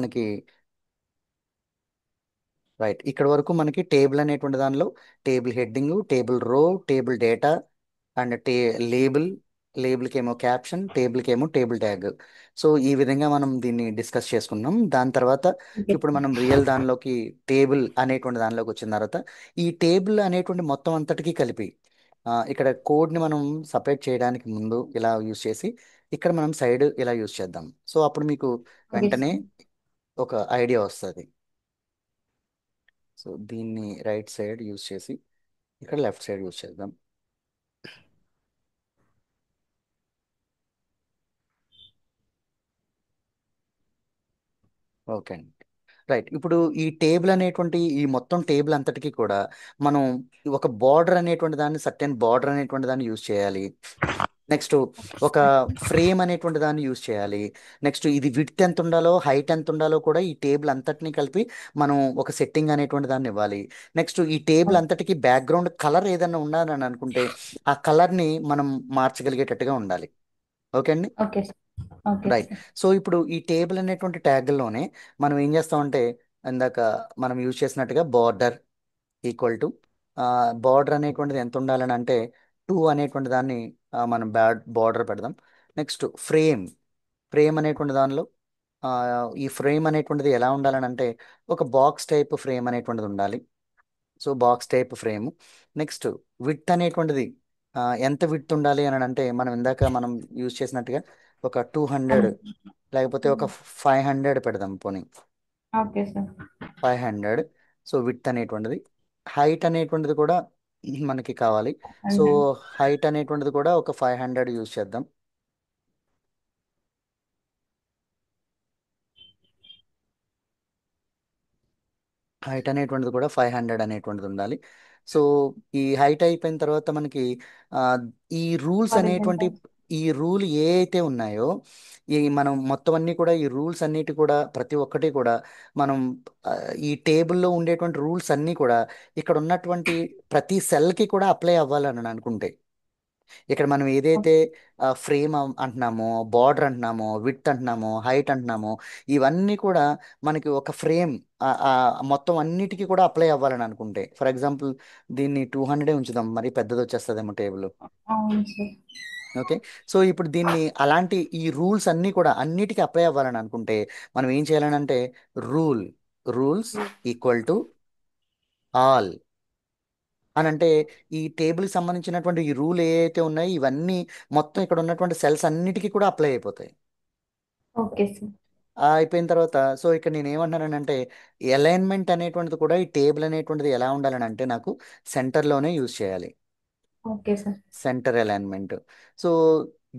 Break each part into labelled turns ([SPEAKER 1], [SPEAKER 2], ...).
[SPEAKER 1] మనకి రైట్ ఇక్కడ వరకు మనకి టేబుల్ అనేటువంటి దానిలో table heading, table row, table data and label, లేబుల్కి ఏమో క్యాప్షన్, టేబుల్కి ఏమో టేబుల్ ట్యాగ్. సో ఈ విధంగా మనం దీన్ని డిస్కస్ చేసుకున్నాం. దాని తర్వాత
[SPEAKER 2] ఓకే
[SPEAKER 1] ఇప్పుడు మనం రియల్ దానిలోకి టేబుల్ అనేటువంటి దానిలోకి వచ్చిన తర్వాత ఈ టేబుల్ అనేటువంటి మొత్తం అంతటికీ కలిపి ఇక్కడ కోడ్ని మనం సపరేట్ చేయడానికి ముందు ఇలా యూజ్ చేసి ఇక్కడ మనం సైడ్ ఇలా యూజ్ చేద్దాం. సో అప్పుడు మీకు
[SPEAKER 2] ఓకే
[SPEAKER 1] వెంటనే
[SPEAKER 2] సార్.
[SPEAKER 1] ఒక ఐడియా వస్తుంది. సో దీన్ని రైట్ సైడ్ యూజ్ చేసి ఇక్కడ లెఫ్ట్ సైడ్ యూజ్ చేద్దాం. ఓకే అండి. రైట్ ఇప్పుడు ఈ టేబుల్ అనేటువంటి ఈ మొత్తం టేబుల్ అంతటికి కూడా మనం ఒక బార్డర్ అనేటువంటి దాన్ని, సర్టెన్ బార్డర్ అనేటువంటి దాన్ని యూజ్ చేయాలి. నెక్స్ట్ ఒక ఫ్రేమ్ అనేటువంటి దాన్ని యూజ్ చేయాలి. నెక్స్ట్ ఇది విడ్త్ ఎంత ఉండాలో, హైట్ ఎంత ఉండాలో కూడా ఈ టేబుల్ అంతటిని కలిపి మనం ఒక సెట్టింగ్ అనేటువంటి దాన్ని ఇవ్వాలి. నెక్స్ట్ ఈ టేబుల్ అంతటికి బ్యాక్గ్రౌండ్ కలర్ ఏదైనా ఉండాలని అనుకుంటే ఆ కలర్ని మనం మార్చగలిగేటట్టుగా ఉండాలి. ఓకే అండి.
[SPEAKER 2] Okay sir. Okay
[SPEAKER 1] right.
[SPEAKER 2] Sir.
[SPEAKER 1] So ఇప్పుడు ఈ టేబుల్ అనేటువంటి ట్యాగ్లోనే మనం ఏం చేస్తామంటే ఇందాక మనం యూజ్ చేసినట్టుగా బార్డర్ ఈక్వల్ టు బార్డర్ అనేటువంటిది ఎంత ఉండాలని అంటే 2 అనేటువంటి దాన్ని మనం బార్డర్ పెడదాం. నెక్స్ట్ ఫ్రేమ్, ఫ్రేమ్ అనేటువంటి దానిలో ఆ, ఈ ఫ్రేమ్ అనేటువంటిది ఎలా ఉండాలని అంటే ఒక బాక్స్ టైప్ ఫ్రేమ్ అనేటువంటిది ఉండాలి. So box type frame. Next width అనేటువంటిది ఎంత విడ్త్ ఉండాలి అని అంటే మనం ఇందాక మనం యూజ్ చేసినట్టుగా ఒక 200 లేకపోతే ఒక 500 పెడదాం పోనీ.
[SPEAKER 2] Okay sir.
[SPEAKER 1] 500. సో విడ్త్ అనేటువంటిది, హైట్ అనేటువంటిది కూడా మనకి కావాలి. So
[SPEAKER 2] hundred.
[SPEAKER 1] హైట్ అనేటువంటిది కూడా ఒక 500 యూజ్ చేద్దాం. హైట్ అనేటువంటిది కూడా 500 అనేటువంటిది ఉండాలి. సో ఈ హైట్ అయిపోయిన తర్వాత మనకి ఆ, ఈ రూల్స్ అనేటువంటి
[SPEAKER 2] హారిజంటల్.
[SPEAKER 1] ఈ రూల్ ఏ అయితే ఉన్నాయో ఈ మనం మొత్తం అన్ని కూడా ఈ రూల్స్ అన్నిటి కూడా ప్రతి ఒక్కటి కూడా మనం ఆ, ఈ టేబుల్లో ఉండేటువంటి రూల్స్ అన్నీ కూడా ఇక్కడ ఉన్నటువంటి ప్రతి సెల్కి కూడా అప్లై అవ్వాలని అనుకుంటే ఇక్కడ మనం ఏదైతే ఫ్రేమ్ అంటున్నామో, బార్డర్ అంటున్నామో, విడ్త్ అంటున్నామో, హైట్ అంటున్నామో ఇవన్నీ కూడా మనకి ఒక ఫ్రేమ్ మొత్తం అన్నిటికీ కూడా అప్లై అవ్వాలని అనుకుంటే ఫర్ ఎగ్జాంపుల్ దీన్ని 200 ఉంచుదాం, మరి పెద్దది వచ్చేస్తుందేమో టేబుల్.
[SPEAKER 2] అవును సార్.
[SPEAKER 1] ఓకే. సో ఇప్పుడు దీన్ని అలాంటి ఈ రూల్స్ అన్నీ కూడా అన్నిటికీ అప్లై అవ్వాలని అనుకుంటే మనం ఏం చేయాలని అంటే rule rules equal to all అని అంటే ఈ టేబుల్కి సంబంధించినటువంటి ఈ రూల్ ఏ అయితే ఉన్నాయో ఇవన్నీ మొత్తం ఇక్కడ ఉన్నటువంటి సెల్స్ అన్నిటికీ కూడా అప్లై అయిపోతాయి.
[SPEAKER 2] Okay sir.
[SPEAKER 1] అయిపోయిన తర్వాత సో ఇక్కడ నేను ఏమంటున్నానంటే అలైన్మెంట్ అనేటువంటిది కూడా ఈ టేబుల్ అనేటువంటిది ఎలా ఉండాలని అంటే నాకు సెంటర్లోనే యూజ్ చేయాలి.
[SPEAKER 2] Okay sir.
[SPEAKER 1] Centre alignment. So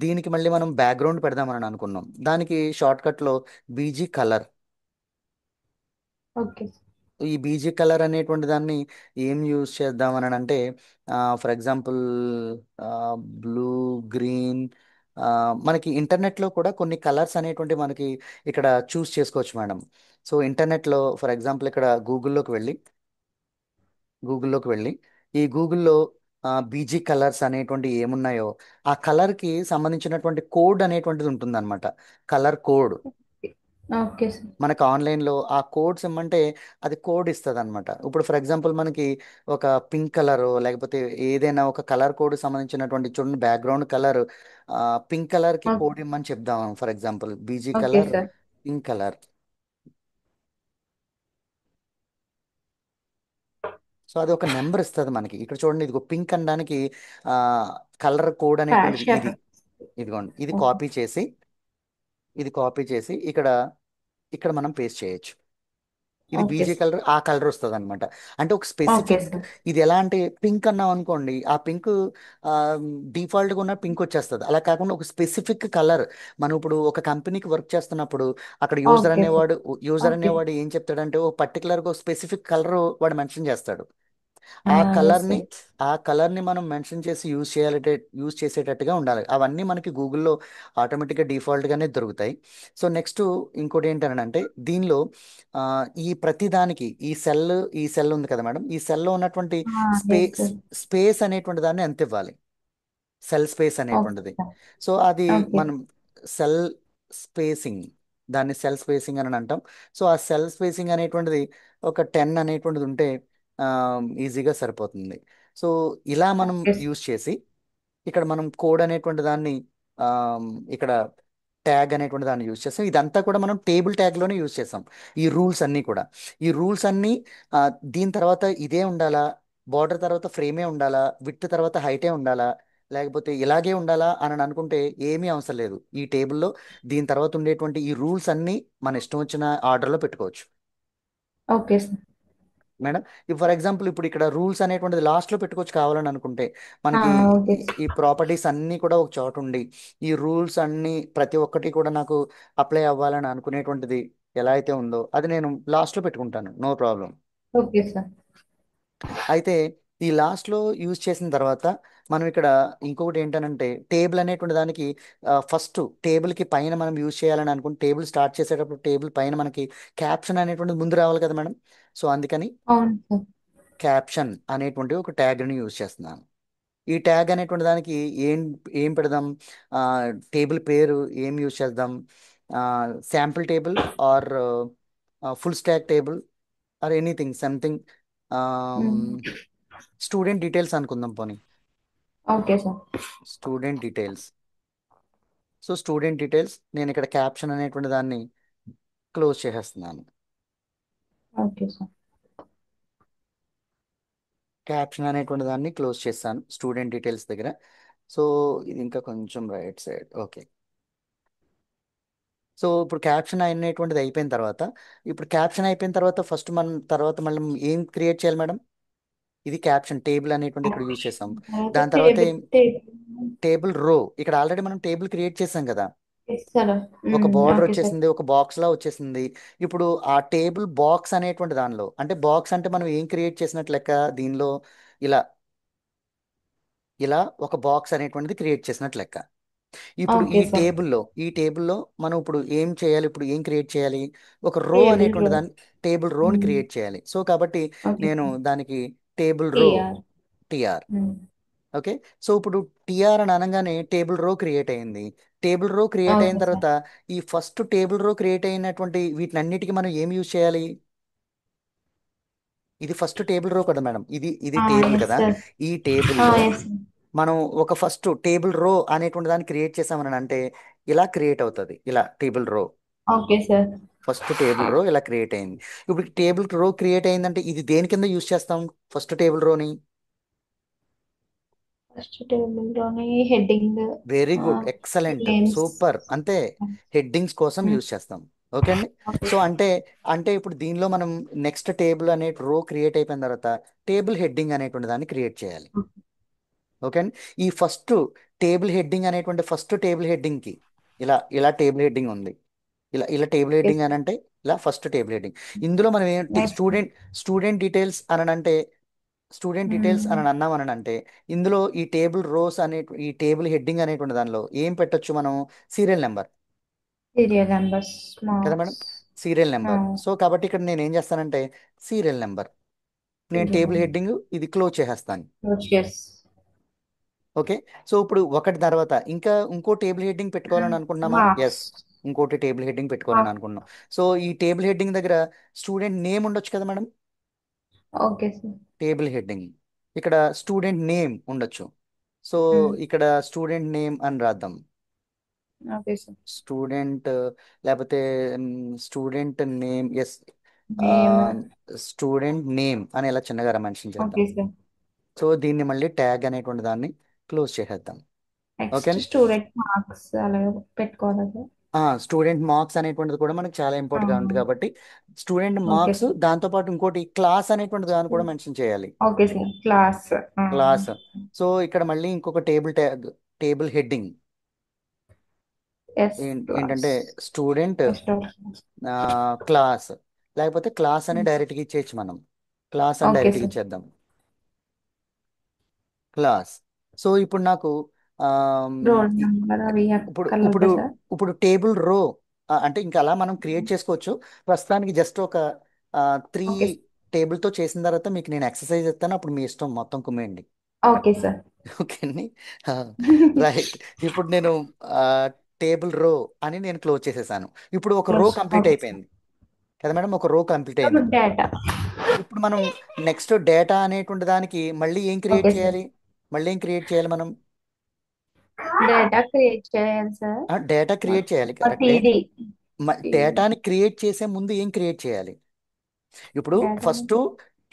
[SPEAKER 1] దీనికి మళ్ళీ మనం బ్యాక్గ్రౌండ్ పెడదామని అనుకున్నాం. దానికి షార్ట్ కట్లో బీజీ కలర్.
[SPEAKER 2] Okay sir.
[SPEAKER 1] ఈ బీజీ కలర్ అనేటువంటి దాన్ని ఏం యూజ్ చేద్దామని అంటే ఫర్ ఎగ్జాంపుల్ బ్లూ, గ్రీన్, మనకి ఇంటర్నెట్లో కూడా కొన్ని కలర్స్ అనేటువంటి మనకి ఇక్కడ చూస్ చేసుకోవచ్చు మేడం. సో ఇంటర్నెట్లో ఫర్ ఎగ్జాంపుల్ ఇక్కడ గూగుల్లోకి వెళ్ళి ఈ గూగుల్లో బీజీ కలర్స్ అనేటువంటి ఏమున్నాయో ఆ కలర్కి సంబంధించినటువంటి కోడ్ అనేటువంటిది ఉంటుందన్నమాట. Colour code
[SPEAKER 2] okay sir.
[SPEAKER 1] మనకు ఆన్లైన్లో ఆ కోడ్స్ ఇమ్మంటే అది కోడ్ ఇస్తుంది అనమాట. ఇప్పుడు ఫర్ ఎగ్జాంపుల్ మనకి ఒక పింక్ కలర్ లేకపోతే ఏదైనా ఒక కలర్ కోడ్ సంబంధించినటువంటి చూడండి బ్యాక్గ్రౌండ్ కలర్ పింక్ కలర్కి కోడ్ ఇమ్మని చెప్దాం. For example BG
[SPEAKER 2] okay
[SPEAKER 1] colour
[SPEAKER 2] sir.
[SPEAKER 1] Pink colour. So అది ఒక నెంబర్ ఇస్తుంది మనకి. ఇక్కడ చూడండి ఇదిగో పింక్ అనడానికి కలర్ కోడ్ అనేటువంటిది
[SPEAKER 2] ఫ్యాషన్.
[SPEAKER 1] ఇది. ఇదిగోండి
[SPEAKER 2] ఓకే.
[SPEAKER 1] ఇది కాపీ చేసి ఇక్కడ ఇక్కడ మనం పేస్ట్ చేయొచ్చు. ఇది
[SPEAKER 2] ఓకే
[SPEAKER 1] బీజే
[SPEAKER 2] సార్.
[SPEAKER 1] కలర్ ఆ కలర్ వస్తుంది అనమాట. అంటే ఒక
[SPEAKER 2] ఓకే
[SPEAKER 1] స్పెసిఫిక్
[SPEAKER 2] సార్.
[SPEAKER 1] ఇది ఎలా అంటే పింక్ అన్నాం అనుకోండి ఆ పింక్ డిఫాల్ట్గా ఉన్న పింక్ వచ్చేస్తుంది. అలా కాకుండా ఒక స్పెసిఫిక్ కలర్ మనం ఇప్పుడు ఒక కంపెనీకి వర్క్ చేస్తున్నప్పుడు అక్కడ
[SPEAKER 2] ఓకే సార్.
[SPEAKER 1] User
[SPEAKER 2] okay.
[SPEAKER 1] అనేవాడు ఏం చెప్తాడంటే ఓ పర్టికులర్గా స్పెసిఫిక్ కలర్ వాడు మెన్షన్ చేస్తాడు. ఆ
[SPEAKER 2] ఎస్
[SPEAKER 1] కలర్ని
[SPEAKER 2] సార్.
[SPEAKER 1] ఆ కలర్ని మనం మెన్షన్ చేసి యూజ్ చేసేటట్టుగా ఉండాలి. అవన్నీ మనకి గూగుల్లో ఆటోమేటిక్గా డిఫాల్ట్గానే దొరుకుతాయి. సో నెక్స్ట్ ఇంకోటి ఏంటంటే దీనిలో ఆ, ఈ ప్రతిదానికి ఈ సెల్ ఉంది కదా మేడం, ఈ సెల్లో ఉన్నటువంటి
[SPEAKER 2] ఎస్
[SPEAKER 1] స్పేస్
[SPEAKER 2] సార్.
[SPEAKER 1] స్పేస్ అనేటువంటి దాన్ని ఎంత ఇవ్వాలి, సెల్ స్పేస్
[SPEAKER 2] ఓకే
[SPEAKER 1] అనేటువంటిది.
[SPEAKER 2] సార్.
[SPEAKER 1] సో అది
[SPEAKER 2] ఓకే.
[SPEAKER 1] మనం సెల్ స్పేసింగ్ దాన్ని సెల్ స్పేసింగ్ అని అంటాం. సో ఆ సెల్ స్పేసింగ్ అనేటువంటిది ఒక 10 అనేటువంటిది ఉంటే ఈజీగా సరిపోతుంది. సో ఇలా మనం
[SPEAKER 2] ఓకే
[SPEAKER 1] యూజ్ చేసి ఇక్కడ మనం కోడ్ అనేటువంటి దాన్ని ఇక్కడ ట్యాగ్ అనేటువంటి దాన్ని యూజ్ చేస్తాం. ఇదంతా కూడా మనం టేబుల్ ట్యాగ్లోనే యూజ్ చేస్తాం. ఈ రూల్స్ అన్నీ కూడా, ఈ రూల్స్ అన్నీ ఆ, దీని తర్వాత ఇదే ఉండాలా, బార్డర్ తర్వాత ఫ్రేమే ఉండాలా, విడ్త్ తర్వాత హైటే ఉండాలా, లేకపోతే ఇలాగే ఉండాలా అని అనుకుంటే ఏమీ అవసరం లేదు. ఈ టేబుల్లో దీని తర్వాత ఉండేటువంటి ఈ రూల్స్ అన్నీ మన ఇష్టం వచ్చిన ఆర్డర్లో పెట్టుకోవచ్చు.
[SPEAKER 2] Okay sir.
[SPEAKER 1] Madam, for example ఇప్పుడు ఇక్కడ రూల్స్ అనేటువంటిది లాస్ట్లో పెట్టుకోవచ్చు కావాలని అనుకుంటే.
[SPEAKER 2] ఆ,
[SPEAKER 1] మనకి
[SPEAKER 2] ఓకే
[SPEAKER 1] ఈ
[SPEAKER 2] సార్.
[SPEAKER 1] ఈ ప్రాపర్టీస్ అన్నీ కూడా ఒక చోట ఉండి ఈ రూల్స్ అన్నీ ప్రతి ఒక్కటి కూడా నాకు అప్లై అవ్వాలని అనుకునేటువంటిది ఎలా అయితే ఉందో అది నేను లాస్ట్లో పెట్టుకుంటాను, నో ప్రాబ్లం.
[SPEAKER 2] Okay sir.
[SPEAKER 1] అయితే ఈ లాస్ట్లో యూజ్ చేసిన తర్వాత మనం ఇక్కడ ఇంకొకటి ఏంటనంటే టేబుల్ అనేటువంటి దానికి ఫస్ట్ టేబుల్కి పైన మనం యూజ్ చేయాలని అనుకుంటే టేబుల్ స్టార్ట్ చేసేటప్పుడు టేబుల్ పైన మనకి క్యాప్షన్ అనేటువంటిది ముందు రావాలి కదా మేడం. సో అందుకని
[SPEAKER 2] అవును సార్.
[SPEAKER 1] క్యాప్షన్ అనేటువంటి ఒక ట్యాగ్ని యూజ్ చేస్తున్నాను. ఈ ట్యాగ్ అనేటువంటి దానికి ఏం ఏం పెడదాం, టేబుల్ పేరు ఏం యూజ్ చేద్దాం, sample table or full stack table or anything something, student details అనుకుందాం పోనీ.
[SPEAKER 2] Okay sir.
[SPEAKER 1] Student details. So student details నేను ఇక్కడ క్యాప్షన్ అనేటువంటి దాన్ని క్లోజ్ చేసేస్తున్నాను.
[SPEAKER 2] Okay sir.
[SPEAKER 1] క్యాప్షన్ అనేటువంటి దాన్ని క్లోజ్ చేస్తాను స్టూడెంట్ డీటెయిల్స్ దగ్గర. సో ఇది ఇంకా కొంచెం రైట్ సైడ్, ఓకే. సో ఇప్పుడు క్యాప్షన్ అనేటువంటిది అయిపోయిన తర్వాత, ఇప్పుడు క్యాప్షన్ అయిపోయిన తర్వాత ఫస్ట్ మనం తర్వాత మళ్ళీ ఏం క్రియేట్ చేయాలి మేడం. ఇది క్యాప్షన్ టేబుల్ అనేటువంటి ఇక్కడ యూజ్ చేసాం.
[SPEAKER 2] తర్వాత
[SPEAKER 1] దాని తర్వాత
[SPEAKER 2] టేబుల్ టేబుల్
[SPEAKER 1] టేబుల్ రో, ఇక్కడ ఆల్రెడీ మనం టేబుల్ క్రియేట్ చేసాం కదా.
[SPEAKER 2] ఇస్తారా?
[SPEAKER 1] ఒక బార్డర్
[SPEAKER 2] ఓకే సార్.
[SPEAKER 1] వచ్చేసింది, ఒక బాక్స్ లా వచ్చేసింది. ఇప్పుడు ఆ టేబుల్ బాక్స్ అనేటువంటి దానిలో అంటే బాక్స్ అంటే మనం ఏం క్రియేట్ చేసినట్లు లెక్క దీనిలో ఇలా ఇలా ఒక బాక్స్ అనేటువంటిది క్రియేట్ చేసినట్లు లెక్క. ఇప్పుడు
[SPEAKER 2] ఓకే సార్.
[SPEAKER 1] ఈ టేబుల్లో మనం ఇప్పుడు ఏం చేయాలి, ఇప్పుడు ఏం క్రియేట్ చేయాలి, ఒక రో
[SPEAKER 2] టేబుల్
[SPEAKER 1] అనేటువంటి
[SPEAKER 2] రో.
[SPEAKER 1] దాన్ని టేబుల్ రోని క్రియేట్ చేయాలి. సో కాబట్టి
[SPEAKER 2] ఓకే
[SPEAKER 1] నేను
[SPEAKER 2] సార్.
[SPEAKER 1] దానికి table row
[SPEAKER 2] TR.
[SPEAKER 1] TR. Okay. So ఇప్పుడు టిఆర్ అని అనగానే టేబుల్ రో క్రియేట్ అయింది. టేబుల్ రో క్రియేట్ అయిన
[SPEAKER 2] ఓకే సార్.
[SPEAKER 1] తర్వాత ఈ ఫస్ట్ టేబుల్ రో క్రియేట్ అయినటువంటి వీటినన్నిటికీ మనం ఏం యూజ్ చేయాలి. ఇది ఫస్ట్ టేబుల్ రో కదా మేడం, ఇది ఇది టేబుల్
[SPEAKER 2] ఎస్
[SPEAKER 1] కదా.
[SPEAKER 2] సార్.
[SPEAKER 1] ఈ టేబుల్లో
[SPEAKER 2] ఎస్.
[SPEAKER 1] మనం ఒక ఫస్ట్ టేబుల్ రో అనేటువంటి దాన్ని క్రియేట్ చేసామని అంటే ఇలా క్రియేట్ అవుతుంది, ఇలా టేబుల్ రో.
[SPEAKER 2] Okay sir.
[SPEAKER 1] ఫస్ట్ టేబుల్ రో ఇలా క్రియేట్ అయింది. ఇప్పుడు టేబుల్ రో క్రియేట్ అయిందంటే ఇది దేని కింద యూజ్ చేస్తాం ఫస్ట్ టేబుల్ రోని.
[SPEAKER 2] ఫస్ట్ టేబుల్ లోని heading,
[SPEAKER 1] very good, excellent,
[SPEAKER 2] names.
[SPEAKER 1] Super. అంతే, హెడ్డింగ్స్ కోసం యూజ్ చేస్తాం. ఓకే అండి.
[SPEAKER 2] Okay
[SPEAKER 1] so
[SPEAKER 2] sir.
[SPEAKER 1] అంటే అంటే ఇప్పుడు దీనిలో మనం నెక్స్ట్ టేబుల్ అనే రో క్రియేట్ అయిపోయిన తర్వాత టేబుల్ హెడ్డింగ్ అనేటువంటి దాన్ని క్రియేట్ చేయాలి. ఓకే అండి. ఈ ఫస్ట్ టేబుల్ హెడ్డింగ్ అనేటువంటి ఫస్ట్ టేబుల్ హెడ్డింగ్కి ఇలా ఇలా టేబుల్ హెడ్డింగ్ ఉంది, ఇలా ఇలా టేబుల్
[SPEAKER 2] ఓకే
[SPEAKER 1] హెడ్డింగ్ అని
[SPEAKER 2] సార్.
[SPEAKER 1] అంటే ఇలా ఫస్ట్ టేబుల్ హెడ్డింగ్. ఇందులో మనం ఏంటి
[SPEAKER 2] నెక్స్ట్.
[SPEAKER 1] స్టూడెంట్ డీటెయిల్స్ అని అంటే స్టూడెంట్ డీటెయిల్స్ అని అన్నాం అని అంటే ఇందులో ఈ టేబుల్ రోస్ అనే ఈ టేబుల్ హెడ్డింగ్ అనేటువంటి దానిలో ఏం పెట్టొచ్చు మనం, సీరియల్ నెంబర్
[SPEAKER 2] సీరియల్ నెంబర్స్,
[SPEAKER 1] కదా madam,
[SPEAKER 2] marks.
[SPEAKER 1] Serial number. So కాబట్టి ఇక్కడ నేను ఏం చేస్తానంటే సీరియల్ నెంబర్, నేను
[SPEAKER 2] సీరియల్
[SPEAKER 1] టేబుల్
[SPEAKER 2] నెంబర్.
[SPEAKER 1] హెడ్డింగ్ ఇది క్లోజ్ చేసేస్తాను.
[SPEAKER 2] ఎస్.
[SPEAKER 1] ఓకే. సో ఇప్పుడు ఒకటి తర్వాత ఇంకా ఇంకో టేబుల్ హెడ్డింగ్ పెట్టుకోవాలని అనుకుంటున్నామా, ఎస్,
[SPEAKER 2] మార్క్స్.
[SPEAKER 1] ఇంకోటి టేబుల్ హెడ్డింగ్ పెట్టుకోవాలని అనుకుంటున్నాం. సో ఈ టేబుల్ హెడ్డింగ్ దగ్గర స్టూడెంట్ నేమ్ ఉండొచ్చు కదా madam.
[SPEAKER 2] Okay sir.
[SPEAKER 1] Table heading ఇక్కడ స్టూడెంట్ నేమ్ ఉండొచ్చు. సో ఇక్కడ స్టూడెంట్ నేమ్ అని రాద్దాం.
[SPEAKER 2] Okay sir.
[SPEAKER 1] స్టూడెంట్ లేకపోతే student name, yes,
[SPEAKER 2] name.
[SPEAKER 1] Student name అని ఇలా చిన్నగా మెన్షన్ చేద్దాం.
[SPEAKER 2] Okay sir.
[SPEAKER 1] సో దీన్ని మళ్ళీ ట్యాగ్ అనేటువంటి దాన్ని క్లోజ్ చేసేద్దాం. ఓకే.
[SPEAKER 2] నెక్స్ట్ స్టూడెంట్ మార్క్స్ అలాగే పెట్టుకోవాలి సార్.
[SPEAKER 1] స్టూడెంట్ మార్క్స్ అనేటువంటిది కూడా మనకి చాలా ఇంపార్టెంట్ ఉంది కాబట్టి స్టూడెంట్
[SPEAKER 2] ఓకే
[SPEAKER 1] మార్క్స్,
[SPEAKER 2] సార్.
[SPEAKER 1] దాంతోపాటు ఇంకోటి క్లాస్ అనేటువంటి దాన్ని కూడా మెన్షన్ చేయాలి,
[SPEAKER 2] okay sir. Class.
[SPEAKER 1] Class. So ఇక్కడ మళ్ళీ ఇంకొక table tag, table heading
[SPEAKER 2] yes. Class.
[SPEAKER 1] ఏంటంటే స్టూడెంట్
[SPEAKER 2] ఫస్ట్ ఆఫ్.
[SPEAKER 1] క్లాస్, లేకపోతే క్లాస్ అని డైరెక్ట్గా ఇచ్చేయచ్చు మనం, క్లాస్ అని
[SPEAKER 2] ఓకే
[SPEAKER 1] డైరెక్ట్గా
[SPEAKER 2] సార్.
[SPEAKER 1] ఇచ్చేద్దాం, క్లాస్. సో ఇప్పుడు నాకు ఆమ్,
[SPEAKER 2] రోల్
[SPEAKER 1] ఇ-
[SPEAKER 2] నెంబర్ అవి
[SPEAKER 1] ఇప్పుడు ఇప్పుడు
[SPEAKER 2] అక్కర్లేదా సార్?
[SPEAKER 1] ఇప్పుడు టేబుల్ రో అంటే ఇంకా అలా మనం క్రియేట్ చేసుకోవచ్చు. ప్రస్తుతానికి జస్ట్ ఒక త్రీ
[SPEAKER 2] ఓకే.
[SPEAKER 1] టేబుల్తో చేసిన తర్వాత మీకు నేను ఎక్సర్సైజ్ ఇస్తాను, అప్పుడు మీ ఇష్టం మొత్తం కుమ్మేయండి.
[SPEAKER 2] Okay sir.
[SPEAKER 1] ఓకే అండి. రైట్. ఇప్పుడు నేను టేబుల్ రో అని నేను క్లోజ్ చేసేసాను. ఇప్పుడు ఒక రో
[SPEAKER 2] క్లోజ్.
[SPEAKER 1] Complete
[SPEAKER 2] okay sir.
[SPEAKER 1] అయిపోయింది కదా మేడం, ఒక రో కంప్లీట్ అయింది.
[SPEAKER 2] డేటా.
[SPEAKER 1] ఇప్పుడు మనం నెక్స్ట్ డేటా అనేటువంటి దానికి మళ్ళీ ఏం క్రియేట్
[SPEAKER 2] ఓకే సార్.
[SPEAKER 1] చేయాలి? మళ్ళీ ఏం క్రియేట్ చేయాలి మనం?
[SPEAKER 2] డేటా క్రియేట్ చేయాలి సార్.
[SPEAKER 1] డేటా క్రియేట్ చేయాలి, కరెక్టే.
[SPEAKER 2] టీడీ.
[SPEAKER 1] డేటాని క్రియేట్ చేసే ముందు ఏం క్రియేట్ చేయాలి? ఇప్పుడు
[SPEAKER 2] డేటాని
[SPEAKER 1] ఫస్ట్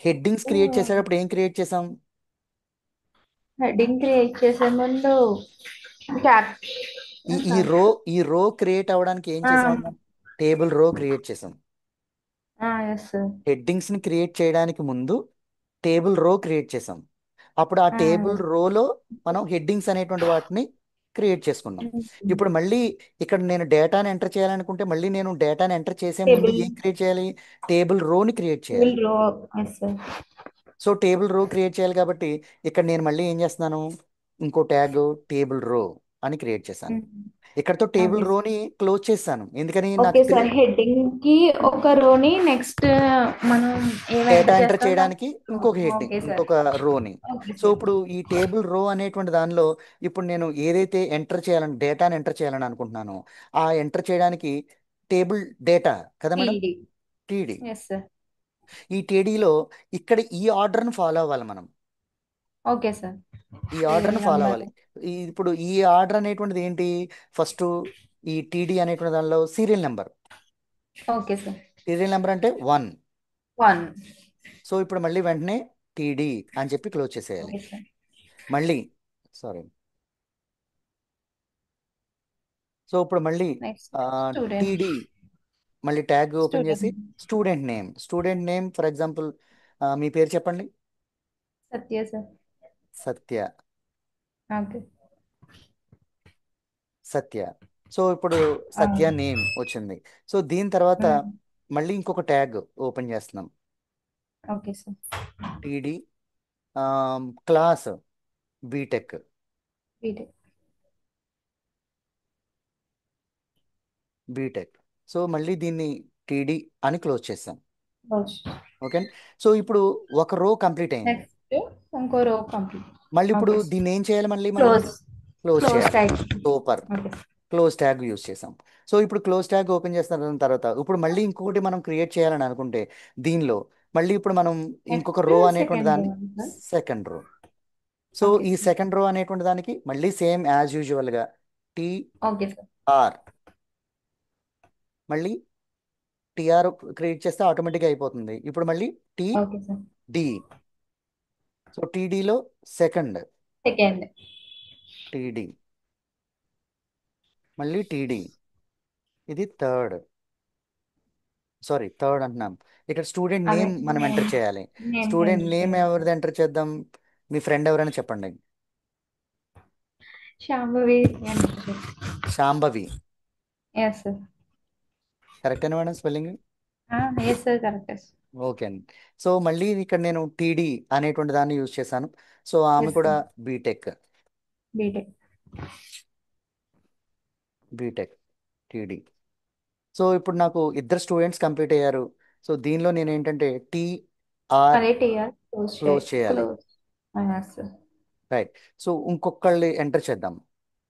[SPEAKER 1] హెడ్డింగ్స్ క్రియేట్ చేసేటప్పుడు ఏం క్రియేట్ చేసాం?
[SPEAKER 2] హెడ్డింగ్ క్రియేట్ చేసే ముందు క్యాప్.
[SPEAKER 1] ఈ ఈ రో ఈ రో క్రియేట్ అవ్వడానికి ఏం చేసాం మనం? టేబుల్ రో క్రియేట్ చేసాం.
[SPEAKER 2] Yes sir.
[SPEAKER 1] హెడ్డింగ్స్ ని క్రియేట్ చేయడానికి ముందు టేబుల్ రో క్రియేట్ చేసాం. అప్పుడు ఆ టేబుల్ రోలో మనం హెడ్డింగ్స్ అనేటువంటి వాటిని క్రియేట్ చేసుకున్నాం. ఇప్పుడు మళ్ళీ ఇక్కడ నేను డేటాని ఎంటర్ చేయాలనుకుంటే మళ్ళీ నేను డేటాని ఎంటర్ చేసే ముందు
[SPEAKER 2] టేబుల్
[SPEAKER 1] ఏం క్రియేట్ చేయాలి? టేబుల్ రోని క్రియేట్ చేయాలి.
[SPEAKER 2] Table row. Yes sir.
[SPEAKER 1] So table row create చేయాలి కాబట్టి ఇక్కడ నేను మళ్ళీ ఏం చేస్తున్నాను? ఇంకో ట్యాగ్ టేబుల్ రో అని క్రియేట్ చేశాను. ఇక్కడతో టేబుల్
[SPEAKER 2] ఓకే సార్.
[SPEAKER 1] రోని క్లోజ్ చేశాను, ఎందుకని
[SPEAKER 2] ఓకే
[SPEAKER 1] నాకు
[SPEAKER 2] సార్, హెడ్డింగ్ కి ఒక రోని నెక్స్ట్ మనం ఏమి
[SPEAKER 1] డేటా
[SPEAKER 2] ఎంటర్
[SPEAKER 1] ఎంటర్
[SPEAKER 2] చేస్తాం
[SPEAKER 1] చేయడానికి
[SPEAKER 2] దానికి row.
[SPEAKER 1] ఇంకొక హెడ్డింగ్,
[SPEAKER 2] ఓకే సార్.
[SPEAKER 1] ఇంకొక రోని.
[SPEAKER 2] Okay
[SPEAKER 1] so
[SPEAKER 2] sir.
[SPEAKER 1] ఇప్పుడు ఈ టేబుల్ రో అనేటువంటి దానిలో ఇప్పుడు నేను ఏదైతే ఎంటర్ చేయాలని డేటాని ఎంటర్ చేయాలని అనుకుంటున్నానో ఆ ఎంటర్ చేయడానికి టేబుల్ డేటా కదా madam,
[SPEAKER 2] TD.
[SPEAKER 1] TD.
[SPEAKER 2] Yes sir.
[SPEAKER 1] ఈ టీడీలో ఇక్కడ ఈ ఆర్డర్ని ఫాలో అవ్వాలి మనం.
[SPEAKER 2] Okay sir.
[SPEAKER 1] ఈ
[SPEAKER 2] సీరియల్
[SPEAKER 1] ఆర్డర్ని ఫాలో
[SPEAKER 2] నెంబర్.
[SPEAKER 1] అవ్వాలి. ఇప్పుడు ఈ ఆర్డర్ అనేటువంటిది ఏంటి? ఫస్ట్ ఈ టీడీ అనేటువంటి దానిలో serial number.
[SPEAKER 2] Okay sir.
[SPEAKER 1] Serial number అంటే 1.
[SPEAKER 2] 1.
[SPEAKER 1] సో ఇప్పుడు మళ్ళీ వెంటనే టీడీ అని చెప్పి క్లోజ్ చేసేయాలి.
[SPEAKER 2] Okay sir.
[SPEAKER 1] మళ్ళీ సారీ. సో ఇప్పుడు మళ్ళీ
[SPEAKER 2] నెక్స్ట్ స్టూడెంట్.
[SPEAKER 1] టీడీ మళ్ళీ ట్యాగ్ ఓపెన్ చేసి
[SPEAKER 2] student.
[SPEAKER 1] Student name for example మీ పేరు చెప్పండి.
[SPEAKER 2] Satya sir.
[SPEAKER 1] Satya.
[SPEAKER 2] Okay.
[SPEAKER 1] Satya. So ఇప్పుడు సత్య నేమ్ వచ్చింది. సో దీని తర్వాత మళ్ళీ ఇంకొక ట్యాగ్ ఓపెన్ చేస్తున్నాం.
[SPEAKER 2] Okay sir.
[SPEAKER 1] TD class BTech.
[SPEAKER 2] BTech.
[SPEAKER 1] BTech. So మళ్ళీ దీన్ని టీడీ అని క్లోజ్ చేస్తాం.
[SPEAKER 2] క్లోజ్.
[SPEAKER 1] ఓకే. సో ఇప్పుడు ఒక రో కంప్లీట్ అయింది.
[SPEAKER 2] నెక్స్ట్ ఇంకో రో కంప్లీట్.
[SPEAKER 1] మళ్ళీ ఇప్పుడు
[SPEAKER 2] ఓకే.
[SPEAKER 1] దీన్ని ఏం చేయాలి? మళ్ళీ మనం
[SPEAKER 2] క్లోజ్.
[SPEAKER 1] క్లోజ్
[SPEAKER 2] క్లోజ్
[SPEAKER 1] చేయాలి.
[SPEAKER 2] Type.
[SPEAKER 1] Super.
[SPEAKER 2] Okay.
[SPEAKER 1] Close tag use చేసాం. సో ఇప్పుడు క్లోజ్ ట్యాగ్ ఓపెన్ చేసిన తర్వాత ఇప్పుడు మళ్ళీ ఇంకొకటి మనం క్రియేట్ చేయాలని అనుకుంటే దీనిలో మళ్ళీ ఇప్పుడు మనం ఇంకొక
[SPEAKER 2] నెక్స్ట్
[SPEAKER 1] రో అనేటువంటి
[SPEAKER 2] సెకండ్ రో
[SPEAKER 1] దాన్ని
[SPEAKER 2] sir.
[SPEAKER 1] Second row. So
[SPEAKER 2] okay
[SPEAKER 1] ఈ
[SPEAKER 2] సార్.
[SPEAKER 1] సెకండ్ రో అనేటువంటి దానికి మళ్ళీ సేమ్ యాజ్ యూజువల్గా
[SPEAKER 2] ఓకే సార్.
[SPEAKER 1] టీఆర్. మళ్ళీ టీఆర్ క్రియేట్ చేస్తే ఆటోమేటిక్గా అయిపోతుంది. ఇప్పుడు మళ్ళీ
[SPEAKER 2] ఓకే సార్.
[SPEAKER 1] టీడీ. సో టీడీలో సెకండ్
[SPEAKER 2] సెకండ్.
[SPEAKER 1] టీడీ, మళ్ళీ టీడీ. ఇది థర్డ్. సారీ థర్డ్ అంటున్నాం. ఇక్కడ స్టూడెంట్
[SPEAKER 2] అదే
[SPEAKER 1] నేమ్ మనం
[SPEAKER 2] నేమ్.
[SPEAKER 1] ఎంటర్ చేయాలి.
[SPEAKER 2] నేమ్
[SPEAKER 1] స్టూడెంట్
[SPEAKER 2] ఎంటర్
[SPEAKER 1] నేమ్
[SPEAKER 2] చేయాలి.
[SPEAKER 1] ఎవరిది ఎంటర్ చేద్దాం? మీ ఫ్రెండ్ ఎవరైనా చెప్పండి.
[SPEAKER 2] శాంభవి ఎంటర్ చేయాలి.
[SPEAKER 1] శాంభవి.
[SPEAKER 2] Yes sir.
[SPEAKER 1] కరెక్టేనా madam spelling?
[SPEAKER 2] Yes sir, correct.
[SPEAKER 1] Okay అండి. సో మళ్ళీ ఇక్కడ నేను టీడీ అనేటువంటి దాన్ని యూజ్ చేశాను. సో ఆమె
[SPEAKER 2] ఎస్
[SPEAKER 1] కూడా
[SPEAKER 2] sir.
[SPEAKER 1] BTech.
[SPEAKER 2] BTech.
[SPEAKER 1] BTech TD. So ఇప్పుడు నాకు ఇద్దరు స్టూడెంట్స్ కంప్లీట్ అయ్యారు. సో దీనిలో నేను ఏంటంటే టీఆర్
[SPEAKER 2] అదే టీఆర్ క్లోజ్
[SPEAKER 1] క్లోజ్ చేయాలి.
[SPEAKER 2] Close. Yes sir.
[SPEAKER 1] Right. So ఇంకొకళ్ళు ఎంటర్ చేద్దాం.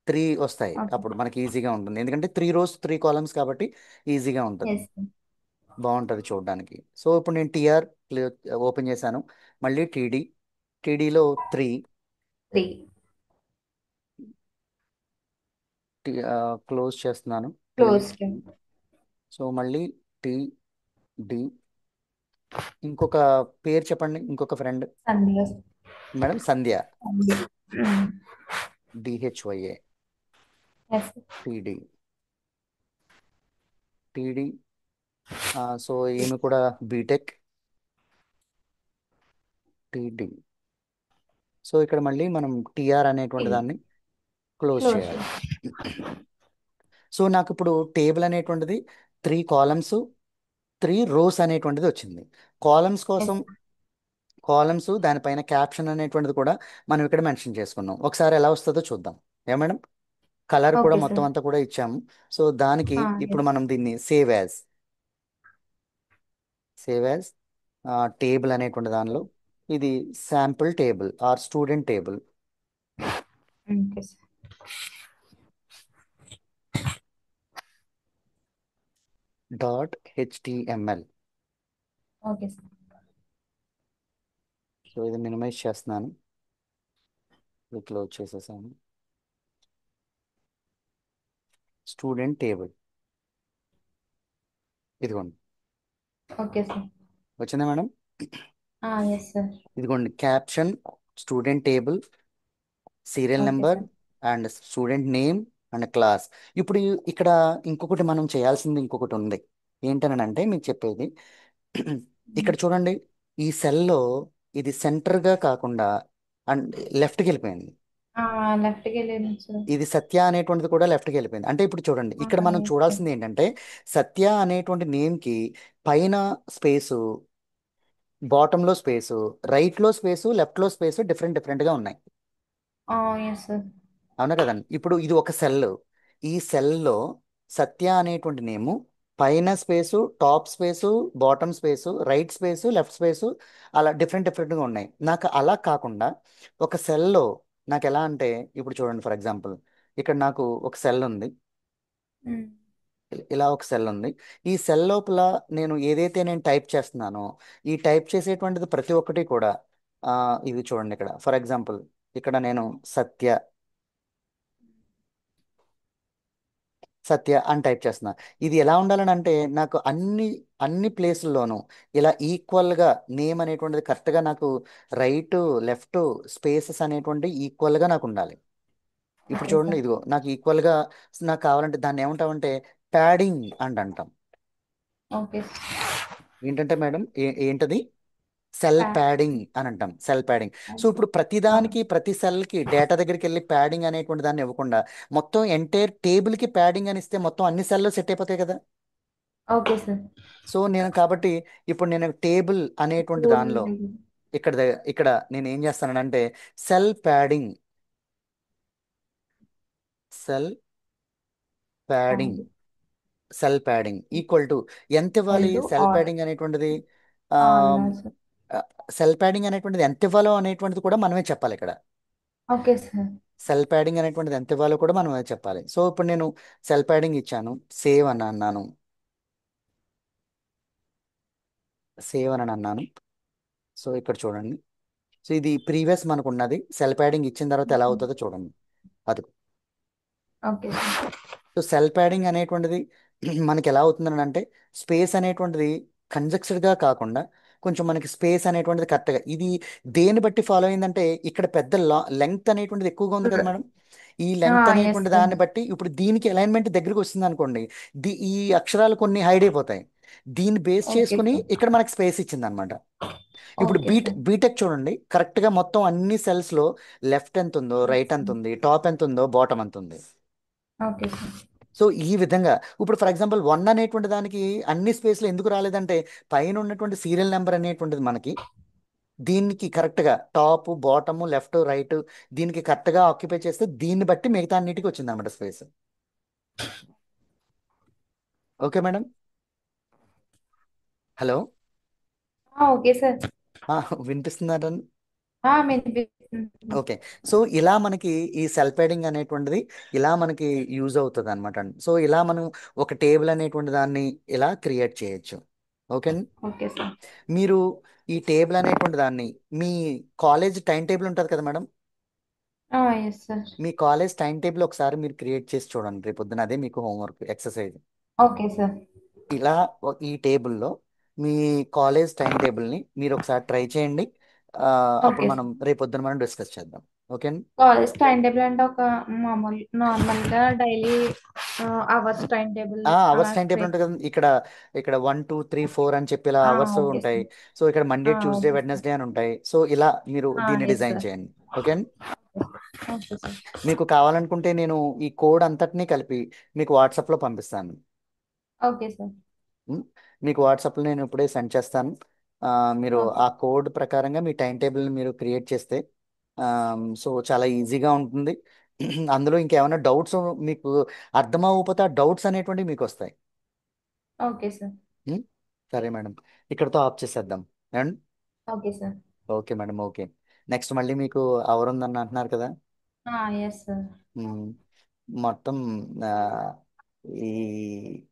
[SPEAKER 1] 3 వస్తాయి,
[SPEAKER 2] ఓకే.
[SPEAKER 1] అప్పుడు మనకి ఈజీగా ఉంటుంది, ఎందుకంటే 3 rows 3 columns కాబట్టి ఈజీగా ఉంటుంది,
[SPEAKER 2] ఎస్ సార్.
[SPEAKER 1] బాగుంటుంది చూడడానికి. సో ఇప్పుడు నేను టీఆర్ ఓపెన్ చేశాను. మళ్ళీ టీడీలో 3
[SPEAKER 2] 3.
[SPEAKER 1] క్లోజ్ చేస్తున్నాను.
[SPEAKER 2] క్లోజ్.
[SPEAKER 1] సో మళ్ళీ టీడీ. ఇంకొక పేరు చెప్పండి, ఇంకొక ఫ్రెండ్.
[SPEAKER 2] సంధ్య.
[SPEAKER 1] మేడం సంధ్య.
[SPEAKER 2] సంధ్య.
[SPEAKER 1] డిహెచ్వైఏ.
[SPEAKER 2] ఎస్.
[SPEAKER 1] టీడీ. టీడీ. సో ఈమె కూడా బీటెక్. టీడీ. సో ఇక్కడ మళ్ళీ మనం టీఆర్ అనేటువంటి దాన్ని క్లోజ్
[SPEAKER 2] క్లోజ్.
[SPEAKER 1] చేయాలి. సో నాకు ఇప్పుడు టేబుల్ అనేటువంటిది 3 columns 3 rows అనేటువంటిది వచ్చింది. కాలమ్స్ కోసం
[SPEAKER 2] ఎస్.
[SPEAKER 1] కాలమ్స్ దానిపైన క్యాప్షన్ అనేటువంటిది కూడా మనం ఇక్కడ మెన్షన్ చేసుకున్నాం. ఒకసారి ఎలా వస్తుందో చూద్దాం. ఏ మేడం, కలర్ కూడా
[SPEAKER 2] ఓకే
[SPEAKER 1] మొత్తం
[SPEAKER 2] సార్.
[SPEAKER 1] అంతా కూడా ఇచ్చాము. సో దానికి ఇప్పుడు
[SPEAKER 2] ఎస్.
[SPEAKER 1] మనం దీన్ని సేవ్ యాజ్ టేబుల్ అనేటువంటి దానిలో ఇది sample table or student table.
[SPEAKER 2] Okay sir.
[SPEAKER 1] Dot HTML.
[SPEAKER 2] Okay sir.
[SPEAKER 1] So ఇది మినిమైజ్ చేస్తున్నాను, ఇది క్లోజ్ చేసేసాను. స్టూడెంట్ టేబుల్, ఇదిగోండి.
[SPEAKER 2] Okay sir.
[SPEAKER 1] వచ్చిందా మేడం?
[SPEAKER 2] Yes sir.
[SPEAKER 1] ఇదిగోండి caption, student table, serial
[SPEAKER 2] okay
[SPEAKER 1] number,
[SPEAKER 2] sir.
[SPEAKER 1] And student name and class. ఇప్పుడు ఇక్కడ ఇంకొకటి మనం చేయాల్సింది ఇంకొకటి ఉంది. ఏంటనంటే మీకు చెప్పేది, ఇక్కడ చూడండి, ఈ సెల్లో ఇది సెంటర్గా కాకుండా అండ్ లెఫ్ట్కి వెళ్ళిపోయింది.
[SPEAKER 2] లెఫ్ట్కి వెళ్ళింది సార్.
[SPEAKER 1] ఇది సత్య అనేటువంటిది కూడా లెఫ్ట్కి వెళ్ళిపోయింది. అంటే ఇప్పుడు చూడండి, ఇక్కడ మనం
[SPEAKER 2] ఎస్ సార్.
[SPEAKER 1] చూడాల్సింది ఏంటంటే సత్య అనేటువంటి నేమ్కి పైన స్పేసు, బాటంలో స్పేసు, రైట్లో స్పేసు, లెఫ్ట్లో స్పేసు డిఫరెంట్ డిఫరెంట్గా ఉన్నాయి.
[SPEAKER 2] Yes sir.
[SPEAKER 1] అవునా కదండి? ఇప్పుడు ఇది ఒక సెల్, ఈ సెల్లో సత్య అనేటువంటి నేము పైన space, top space, bottom space, right space, left space, అలా డిఫరెంట్ డిఫరెంట్గా ఉన్నాయి. నాకు అలా కాకుండా ఒక సెల్లో నాకు ఎలా అంటే, ఇప్పుడు చూడండి ఫర్ ఎగ్జాంపుల్, ఇక్కడ నాకు ఒక సెల్ ఉంది, ఇలా ఒక సెల్ ఉంది. ఈ సెల్ లోపల ఏదైతే నేను టైప్ చేస్తున్నానో, ఈ టైప్ చేసేటువంటిది ప్రతి ఒక్కటి కూడా ఇది చూడండి, ఇక్కడ ఫర్ ఎగ్జాంపుల్ ఇక్కడ నేను సత్య సత్య అని టైప్ చేస్తున్నా. ఇది ఎలా ఉండాలని అంటే నాకు అన్ని ప్లేసుల్లోనూ ఇలా ఈక్వల్గా నేమ్ అనేటువంటిది కరెక్ట్గా నాకు రైట్ లెఫ్ట్ స్పేసెస్ అనేటువంటి ఈక్వల్గా నాకు ఉండాలి. ఇప్పుడు
[SPEAKER 2] ఓకే
[SPEAKER 1] చూడండి,
[SPEAKER 2] సార్.
[SPEAKER 1] ఇదిగో నాకు ఈక్వల్గా నాకు కావాలంటే దాన్ని ఏమంటామంటే ప్యాడింగ్ అని అంటాం.
[SPEAKER 2] ఓకే.
[SPEAKER 1] ఏంటంటే మేడం, ఏంటది? సెల్ ప్యాడింగ్ అని అంటాం, సెల్ ప్యాడింగ్. సో ఇప్పుడు ప్రతిదానికి ప్రతి సెల్కి డేటా దగ్గరికి వెళ్ళి ప్యాడింగ్ అనేటువంటి దాన్ని ఇవ్వకుండా మొత్తం ఎంటైర్ టేబుల్కి ప్యాడింగ్ అని ఇస్తే మొత్తం అన్ని సెల్లో సెట్ అయిపోతాయి కదా.
[SPEAKER 2] Okay sir.
[SPEAKER 1] సో నేను కాబట్టి ఇప్పుడు నేను టేబుల్ అనేటువంటి దానిలో ఇక్కడ నేను ఏం చేస్తానంటే cell padding, cell padding, cell padding equal to ఎంత ఇవ్వాలి? సెల్
[SPEAKER 2] ఆల్
[SPEAKER 1] ప్యాడింగ్ అనేటువంటిది
[SPEAKER 2] ఆల్ సార్.
[SPEAKER 1] సెల్ ప్యాడింగ్ అనేటువంటిది ఎంత ఇవ్వాలో అనేటువంటిది కూడా మనమే చెప్పాలి ఇక్కడ.
[SPEAKER 2] Okay sir.
[SPEAKER 1] సెల్ ప్యాడింగ్ అనేటువంటిది ఎంత ఇవ్వాలో కూడా మనమే చెప్పాలి. సో ఇప్పుడు నేను సెల్ ప్యాడింగ్ ఇచ్చాను, సేవ్ అని అన్నాను, సేవ్ అని అన్నాను. సో ఇక్కడ చూడండి, సో ఇది ప్రీవియస్ మనకు ఉన్నది, సెల్ ప్యాడింగ్ ఇచ్చిన తర్వాత ఎలా అవుతుందో చూడండి. అది
[SPEAKER 2] okay sir.
[SPEAKER 1] So cell padding అనేటువంటిది మనకి ఎలా అవుతుందని అంటే స్పేస్ అనేటువంటిది కంజక్స్డ్గా కాకుండా కొంచెం మనకి స్పేస్ అనేటువంటిది కరెక్ట్గా, ఇది దేని బట్టి ఫాలో అయిందంటే ఇక్కడ పెద్ద లెంగ్త్ అనేటువంటిది ఎక్కువగా ఉంది కదా మేడం. ఈ లెంగ్త్
[SPEAKER 2] ఎస్
[SPEAKER 1] అనేటువంటి
[SPEAKER 2] సార్.
[SPEAKER 1] దాన్ని బట్టి ఇప్పుడు దీనికి అలైన్మెంట్ దగ్గరికి వస్తుంది అనుకోండి, ఈ అక్షరాలు కొన్ని హైడ్ అయిపోతాయి. దీన్ని బేస్
[SPEAKER 2] ఓకే
[SPEAKER 1] చేసుకుని
[SPEAKER 2] సార్.
[SPEAKER 1] ఇక్కడ మనకి స్పేస్ ఇచ్చింది అనమాట. ఇప్పుడు
[SPEAKER 2] ఓకే సార్.
[SPEAKER 1] బీటెక్ చూడండి, కరెక్ట్గా మొత్తం అన్ని సెల్స్లో లెఫ్ట్ ఎంత ఉందో, రైట్ ఎంత ఉంది, టాప్ ఎంత ఉందో, బాటమ్ ఎంత ఉంది.
[SPEAKER 2] Okay sir.
[SPEAKER 1] సో ఈ విధంగా ఇప్పుడు ఫర్ ఎగ్జాంపుల్ వన్ అనేటువంటి దానికి అన్ని స్పేస్లో ఎందుకు రాలేదంటే పైన ఉన్నటువంటి సీరియల్ నెంబర్ అనేటువంటిది మనకి దీనికి కరెక్ట్గా టాప్ బాటమ్ లెఫ్ట్ రైట్ దీనికి కరెక్ట్గా ఆక్యుపై చేస్తే దీన్ని బట్టి మిగతా అన్నిటికీ వచ్చింది అనమాట space. Okay madam. Hello.
[SPEAKER 2] Okay sir.
[SPEAKER 1] వినిపిస్తున్నారా?
[SPEAKER 2] వినిపిస్తుంది.
[SPEAKER 1] ఓకే. సో ఇలా మనకి ఈ సెల్ ప్యాడింగ్ అనేటువంటిది ఇలా మనకి యూజ్ అవుతుంది అనమాట. సో ఇలా మనం ఒక టేబుల్ అనేటువంటి దాన్ని ఇలా క్రియేట్ చేయొచ్చు. ఓకే.
[SPEAKER 2] Okay sir.
[SPEAKER 1] మీరు ఈ టేబుల్ అనేటువంటి దాన్ని మీ కాలేజ్ టైం టేబుల్ ఉంటుంది కదా మేడం,
[SPEAKER 2] ఎస్ సార్.
[SPEAKER 1] మీ కాలేజ్ టైం టేబుల్ ఒకసారి మీరు క్రియేట్ చేసి చూడండి రేపు పొద్దున, అదే మీకు హోంవర్క్ ఎక్సర్సైజ్.
[SPEAKER 2] Okay sir.
[SPEAKER 1] ఇలా ఈ టేబుల్లో మీ కాలేజ్ టైం టేబుల్ని మీరు ఒకసారి ట్రై చేయండి. అప్పుడు
[SPEAKER 2] ఓకే
[SPEAKER 1] మనం
[SPEAKER 2] సార్.
[SPEAKER 1] రేపు పొద్దున మనం డిస్కస్ చేద్దాం. ఓకే.
[SPEAKER 2] కాలేజ్ టైం టేబుల్ అంటే ఒక మామూలు నార్మల్ గా డైలీ అవర్స్ టైం టేబుల్ అలా
[SPEAKER 1] అవర్స్ టైం టేబుల్
[SPEAKER 2] క్రియేట్.
[SPEAKER 1] ఉంటుంది కదా ఇక్కడ 1 2 3 4 అని చెప్పి ఇలా అవర్స్
[SPEAKER 2] ఓకే
[SPEAKER 1] ఉంటాయి.
[SPEAKER 2] సార్.
[SPEAKER 1] సో ఇక్కడ Monday Tuesday
[SPEAKER 2] okay sir.
[SPEAKER 1] Wednesday అని ఉంటాయి. సో ఇలా మీరు దీన్ని
[SPEAKER 2] ఎస్
[SPEAKER 1] డిజైన్
[SPEAKER 2] సార్.
[SPEAKER 1] చేయండి. ఓకే.
[SPEAKER 2] Okay sir.
[SPEAKER 1] మీకు కావాలనుకుంటే నేను ఈ కోడ్ అంతటినీ కలిపి మీకు వాట్సాప్లో పంపిస్తాను.
[SPEAKER 2] Okay sir.
[SPEAKER 1] ఉమ్, మీకు వాట్సాప్లో నేను ఇప్పుడే సెండ్ చేస్తాను. ఆ, మీరు
[SPEAKER 2] ఓకే.
[SPEAKER 1] ఆ కోడ్ ప్రకారంగా మీ టైం టేబుల్ని మీరు క్రియేట్ చేస్తే సో చాలా ఈజీగా ఉంటుంది. అందులో ఇంకేమైనా డౌట్స్ మీకు అర్థం అవ్వకపోతే ఆ డౌట్స్ అనేటువంటివి మీకు వస్తాయి.
[SPEAKER 2] Okay sir.
[SPEAKER 1] ఉమ్, సరే మేడం, ఇక్కడతో ఆఫ్ చేసేద్దాం. And
[SPEAKER 2] okay sir.
[SPEAKER 1] Okay madam, okay. Next మళ్ళీ మీకు అవర్ ఉందని అంటున్నారు కదా.
[SPEAKER 2] Yes sir.
[SPEAKER 1] ఉమ్, మొత్తం ఆ, ఈ